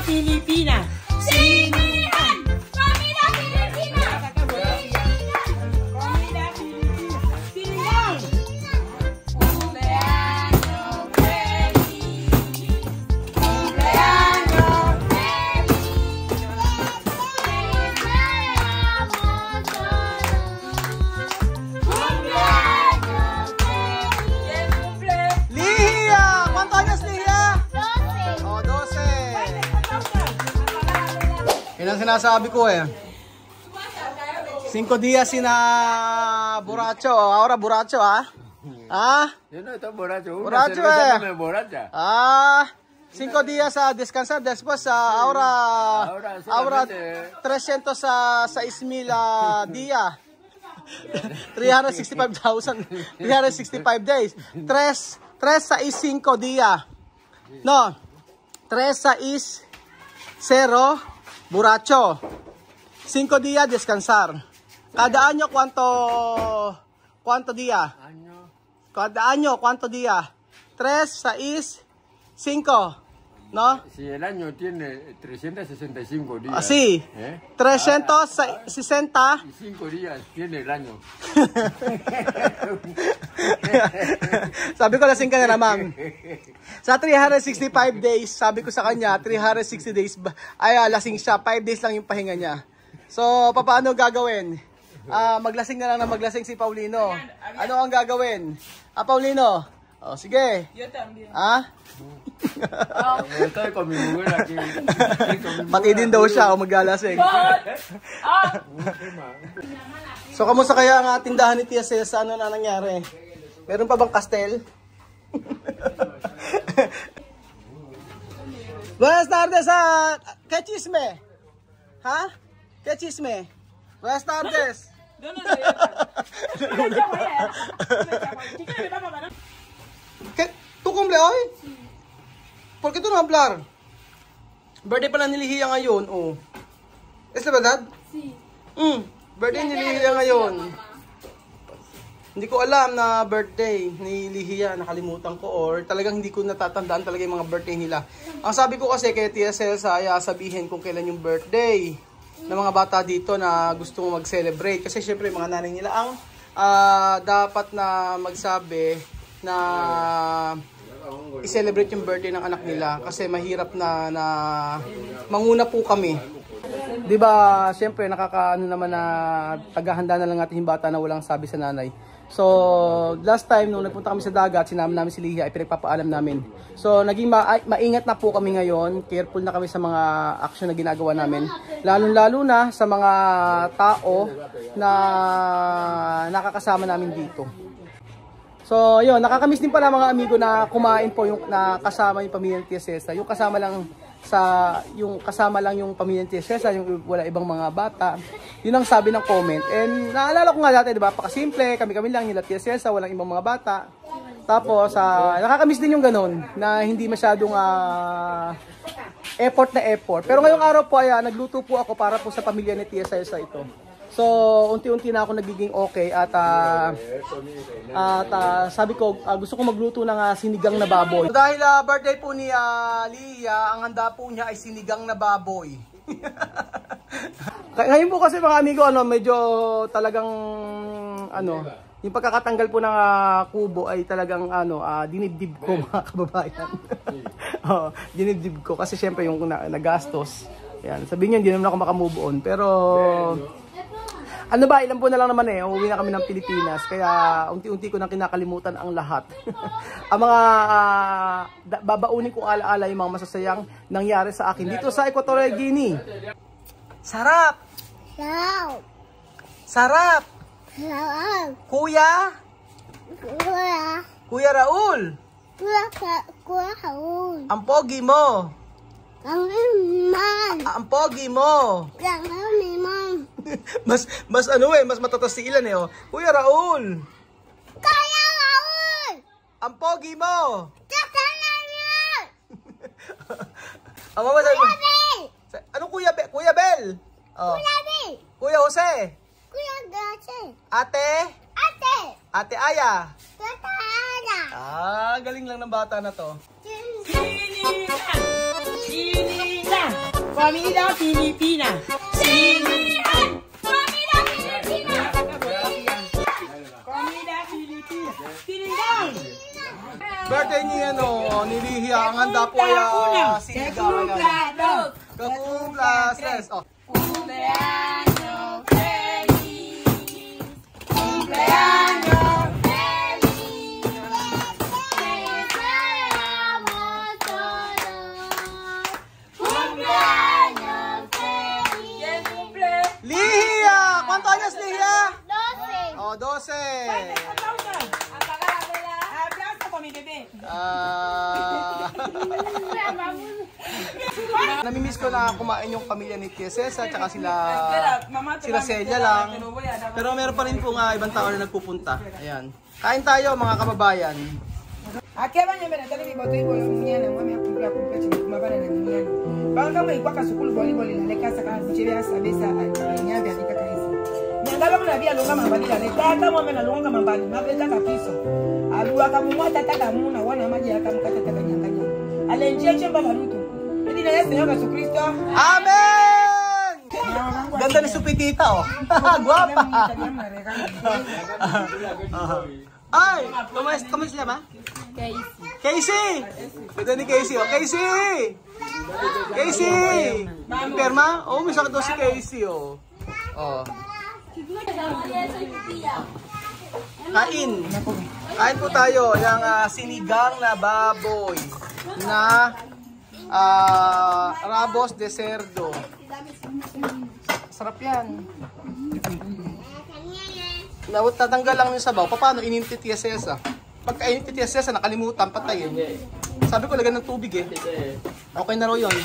Pilipina! Sinihan! Comida Pilipina! Comida Pilipina! Sinigang! Cumpleaños feliz! Cumpleaños feliz! Celebramos todos! Cumpleaños feliz! ¿Quién cumple? Lihiya! ¿Cuántos años, Lihiya? 12! Oh, 12. Yan ang sinasabi ko eh. 5 días sin borracho. Ahora borracho, ah? Ah? Yo no estoy borracho. Una Borracho, cerveza eh. no me emborracha. Ah, 5 días a descansar después ahora Ahora 306,000 día. 365,000 365 days. 365 día. No. 360 borracho. 5 días descansar. Cada año cuánto día? Año. Cada año, ¿cuánto día? 3, 6, 5, ¿no? Si el año tiene 365 días. Así. ¿eh? 360. Y 5 días tiene el año. Sabi ko lasing ka na naman. Sa 365 days, sabi ko sa kanya, 360 days, lasing siya. 5 days lang yung pahinga niya. So, paano gagawin? Maglasing na lang na maglasing si Paulino. Ano ang gagawin? Paulino. Oh, sige. Yo también. Estoy con mi mujer aquí. Pati din daw siya o maglalasing. So, kamusta kaya ang tindahan ni Tia Cesa? Ano na nangyari? Meron pa bang kastel? Buenas tardes, ¿qué chisme? ¿Ha? ¿Qué chisme? Buenas tardes. No, no, no. ¿Qué? ¿Tu cumple hoy? ¿Por qué tú no hablar? Birthday pala ni Lihiya ngayon, oh. ¿Es la verdad? Sí. Birthday ni Lihiya ngayon. Hindi ko alam na birthday ni Lihiya, nakalimutan ko or talagang hindi ko natatandaan talaga yung mga birthday nila. Ang sabi ko kasi kay Tia Cesa, sabihin kung kailan yung birthday ng mga bata dito na gusto mo mag-celebrate. Kasi syempre mga nanay nila ang dapat na magsabi na i-celebrate yung birthday ng anak nila. Kasi mahirap na manguna po kami. Diba, syempre nakakaano naman na taghahanda na lang natin yung bata na walang sabi sa nanay. So, last time nung nagpunta kami sa dagat, sinama namin si Lihiya, ay pinagpapaalam namin. So, naging maingat na po kami ngayon. Careful na kami sa mga action na ginagawa namin. Lalo-lalo na sa mga tao na nakakasama namin dito. So, yun, nakakamiss din pala mga amigo na kumain po yung nakasama yung pamilya ni Tia Cesa. Yung kasama lang yung pamilya ni Tia Cesa, yung wala ibang mga bata. Yun ang sabi ng comment. And naalala ko nga dati, di ba? Pakasimple, kami-kami lang, nila Tia Cesa, walang ibang mga bata. Tapos, nakakamiss din yung ganun, na hindi masyadong effort na effort. Pero ngayong araw po, nagluto po ako para po sa pamilya ni Tia Cesa ito. So, unti-unti na ako nagiging okay at sabi ko, gusto ko magluto ng sinigang na baboy. So, dahil birthday po ni Lihiya, ang handa po niya ay sinigang na baboy. Ngayon po kasi mga amigo, medyo talagang yung pagkakatanggal po ng kubo ay talagang dinibdib ko mga kababayan. Dinibdib ko kasi syempre yung nagastos. Yan, sabihin niyo hindi naman ako makamove on, pero ilan po na lang naman uuwi na kami ng Pilipinas, kaya unti-unti ko nang kinakalimutan ang lahat. Ang mga babaunin kong alaala yung mga masasayang nangyari sa akin dito sa Equatorial Guinea. Sarap! Sarap! Sarap! Sarap! Kuya! Kuya! Kuya Raul! Kuya Raul! Ang pogi mo! Ang iman! Ang pogi mo! Ang iman! mas matatas si Ilan oh. Kuya Raul! Kuya Raul! Ang pogi mo! Tatalayan! Mama, Kuya Bel! anong Kuya Bel? Kuya Bel! Oh. Kuya Bel! Kuya Jose! Kuya Gase! Ate! Ate! Ate Aya! Tata Ana! Galing lang ng bata na to. Sinigang! Sinigang! Comida Filipina. Sinigang! Comida Filipina! Comida Filipina. Sinigang. Birthday ni ni Lihia. Ang handa po ay sinigang. Plato. Kakumplasres. Oh. Cumpleaños feliz! Cumpleaños feliz! Celebramos todos! Cumpleaños feliz! ¿Quién cumple? Lihia! ¿Cuántos años, Lihia? 12. Oh, 12. Aplausos. Apaga la vela. Aplauso con mi bebé. Namimiss ko na kumain yung pamilya ni Tia Cesa, tsaka sila Mamá, sila Celia lang. Pero meron pa rin po ibang tao na nagpupunta. Ayan. Kain tayo mga kababayan. Aquí van a ver a mi bote y voy a mañana, mami a cumplir chico, me van a mañana. Van a ver cuaca su culo voleibol en la casa acá, si ve a saber esa niña de acá eso. Me andaba una vía longa mambali la de tata mama na longa mambali, na peta kapiso. Alua kama mwata tata muna wana maji akamkata tata nyanganya. Alenjia chemba barutu. Hindi na Yesu Yesu Kristo. Amen! Ganda ni Supitita, oh. Guwapa. Ay, ¿cómo se llama? Casey. Ganda ni Casey, oh. Casey! Casey! Perma? Oh, may sakit daw si Casey, oh. Oh. Kain. Kain po tayo ng sinigang na baboy na rabos de cerdo. Sarap yan. Tatanggal lang yung sabaw. Paano ininit Tia Cesa? Pagka init Tia Cesa, nakalimutan, patayin. Sabi ko, lagyan ng tubig eh. Okay na raw yun.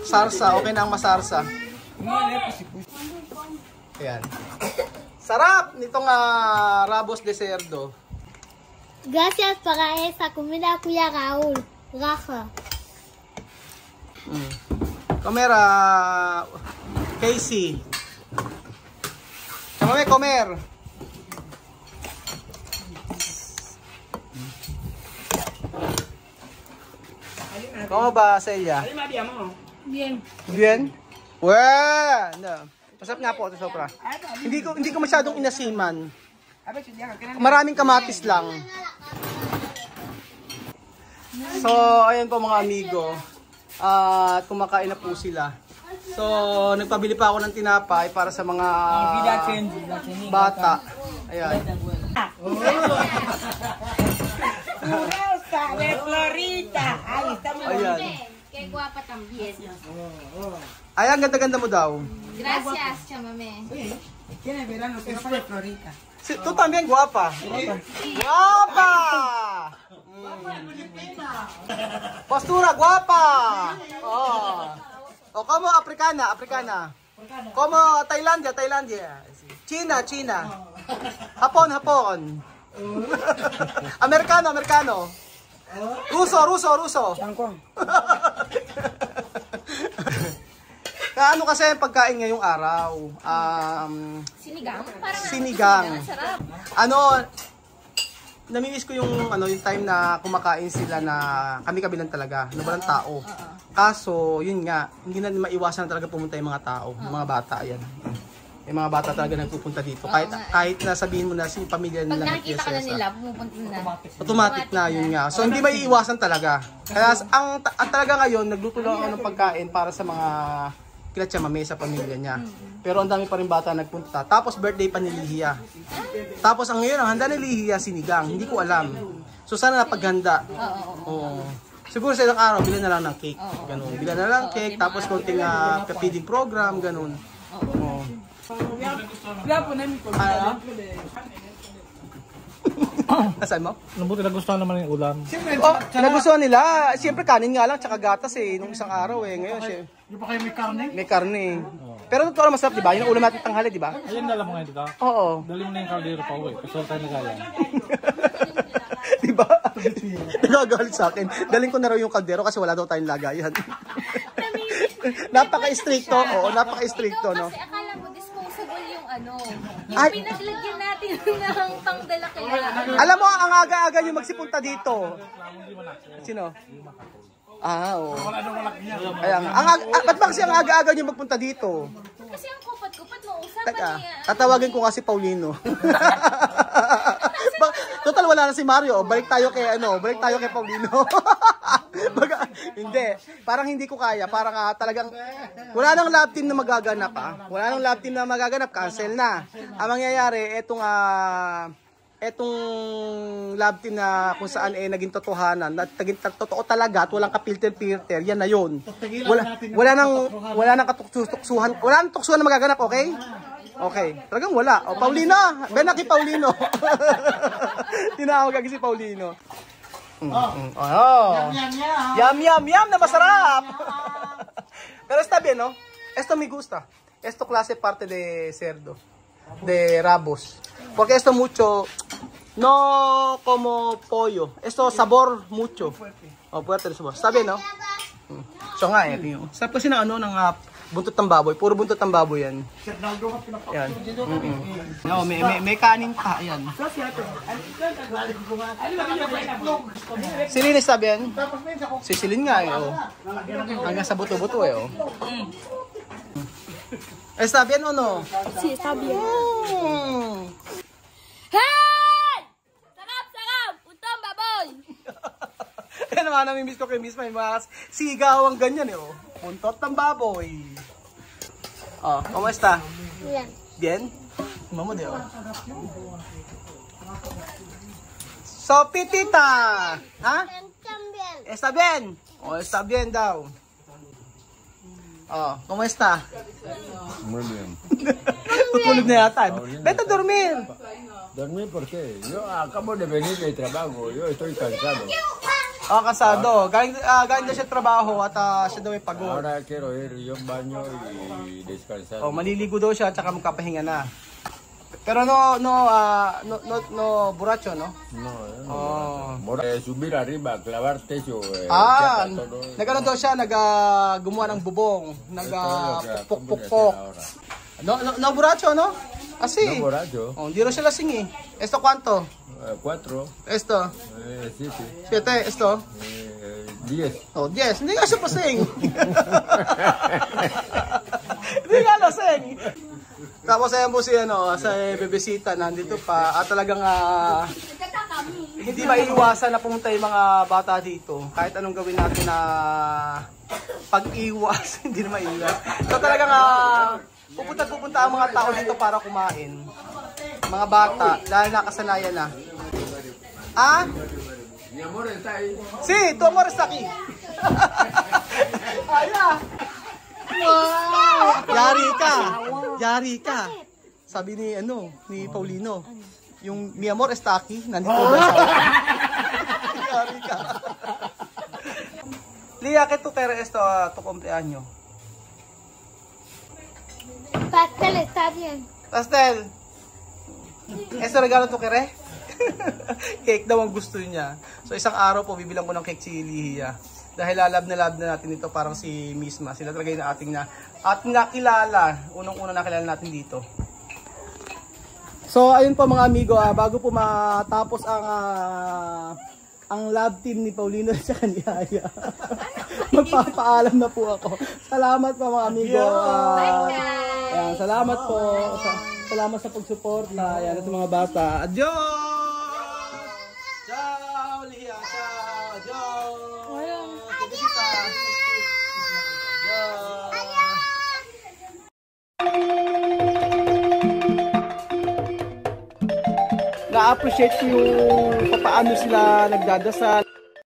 Sarsa, okay na ang masarsa. Ayan. Sarap nitong rabos de cerdo. Gracias para esa comida, Kuya Raúl. Raja. Kamera, Casey. Chamame comer. ¿Cómo ba, Celia? Bien. Bien? Bueno. Masarap nga po ito sobra. Hindi ko masyadong inasiman. Maraming kamatis lang. So, ayan po mga amigo. At kumakain na po sila. So, nagpabili pa ako ng tinapay para sa mga bata. Ayan. Rosa de Florita. Ay, está muy Ayan. Qué guapa también. Ayan, ganda-ganda mo daw. Gracias, chamame. Tiene verano, Rosa de Florita. Tú también guapa. Guapa. Postura guapa. Oh. O como africana. Como Tailandia. China. Japon. Americano. Ruso. Changkong. Kaano kasi ang pagkain ngayong araw? Sinigang? Sinigang. Sarap. Namimiss ko yung time na kumakain sila na kami-kami lang talaga, walang tao. Kaso, yun nga, hindi na maiwasan talaga pumunta yung mga tao, yung mga bata, ayan. Yung mga bata talaga nagpupunta dito. Kahit na sabihin mo na si pamilya nila. Pag nakikita ka na nila, pumupunta na. Automatic na, yun nga. So, hindi may iwasan talaga. Kaya, ang talaga ngayon, nagluto lang ako ng pagkain para sa mga kila Chamame sa pamilya niya. Pero ang dami pa rin bata nagpunta. Tapos birthday pa ni Lihia. Tapos ang ngayon, ang handa ni Lihia, sinigang. Hindi ko alam. So sana napaghanda. Oo. Siguro sa ilang araw, bilan na lang ng cake. Ganun. Bilan na lang cake, tapos konting feeding program, ganun. Oo. Nasaan mo? Nabuti nagustuhan naman yung ulam. Oh, nagustuhan nila. Siyempre kanin nga lang, tsaka gatas nung isang araw Ngayon, Di ba kayo may karne? may karne. Pero totoo lang masarap, di ba? Yung ulam natin tanghali, di ba? Ayun, dala mo ngayon dito. Oo. Dali mo na yung kaldero pa uwi. Kasi wala tayo nagaya. Di ba? Nagagalit sa akin. Daling ko na raw yung kaldero kasi wala daw tayong lagayan. Napaka-stricto. Oo, napaka-stricto, no? Kasi akala mo disposable yung yung Ay. pinaglagyan natin ng pangdala kaya. Alam mo, ang aga-aga yung magsipunta dito. Sino? Oo. Wala daw malaki niya. Ayan. Ba't ba kasi ang aga-aga niyo magpunta dito? Kasi ang kupat-kupat mo, usapan Teka, niya. tatawagin ko nga si Paulino. Total wala na si Mario. Balik tayo kay Paulino. Hindi, parang hindi ko kaya. Parang talagang wala nang love team na magaganap Wala nang love team na magaganap, cancel na. Ang mangyayari, etong love team na kung saan naging totohanan, naging totoo talaga at walang kapilter-filter, yan na yun. Wala nang katuksuhan, wala nang tuksuhan na magaganap, okay? Okay, talagang wala. O, Paulino, Benaki Paulino. Tinawag agad si Paulino. Yum na masarap. Pero está bien, ¿no? Esto me gusta. Esto clase parte de cerdo, de rabos. Porque esto mucho, no como pollo. Esto sabor mucho. Oh, fuerte el sabor. Está bien, ¿no? So nga sarap kasi ng buntot ng baboy. Puro buntot ng baboy yan. Yan. No, may kanin pa. Ayan. Silin está bien? Sisilin nga hanggang sa buto-buto Está bien o no? Sí, está bien. Hey! Sarap! Puntong baboy! Kaya naman namimiss ko kay Miss May mga sigaw ang ganyan Puntot ng baboy. ¿Cómo está? Bien. Bien? Vamos de So, Pitita. ¿Ha? También. ¿Está bien? Está bien daw. ¿Cómo está? Muy bien. Tutulog na yata. Vete a dormir. ¿Dormir por qué? Yo acabo de venir del trabajo, yo estoy cansado. Kasado. Galing na siya trabaho at siya daw ay pagod. Ahora quiero ir yo al baño y descansar. Maliligo daw siya at saka magpapahinga na. Pero no borracho, no? No, Oh. Subir arriba, clavar techo. Nagano daw siya, gumawa ng bubong, pukpok. No borracho, no? Así. No borracho. Hindi raw siya lasing Esto cuánto? 4, Esto? 7, 7, esto? 10. 10. Hindi nga siya pasing. Hindi nga lasing. Tapos ayan po si sa bebesita nandito pa at talagang hindi maiiwasan na pumunta yung mga bata dito. Kahit anong gawin natin na pag-iwas, hindi na maiiwas. So talagang pupunta ang mga tao dito para kumain. Mga bata, dahil nakasanayan na. Mi amor está ahí. Sí, tu amor está aquí. Wow! Yari ka. Sabi ni Paulino, yung mi amor está aquí, nandito ba siya? Yari ka. Lia, ¿qué tú quieres esto a tu cumpleaños? Pastel está bien. Pastel. Ese regalo to kere? Cake daw ang gusto niya. So isang araw po bibilang ko ng cake si Liya. Dahil love na natin ito parang si Misma. Sila talaga yung ating nakilala. Unang-una nakilala natin dito. So ayun po mga amigo, bago po matapos ang love team ni Paulino at ni Aya. Magpapaalam na po ako. Salamat po mga amigo. Ayan, salamat po. Salamat sa pagsuporta. Ayan, ito mga bata. Adios! Ciao, Lia. Ciao. Adios. Bibisita. Na-appreciate ko yung paano sila nagdadasal.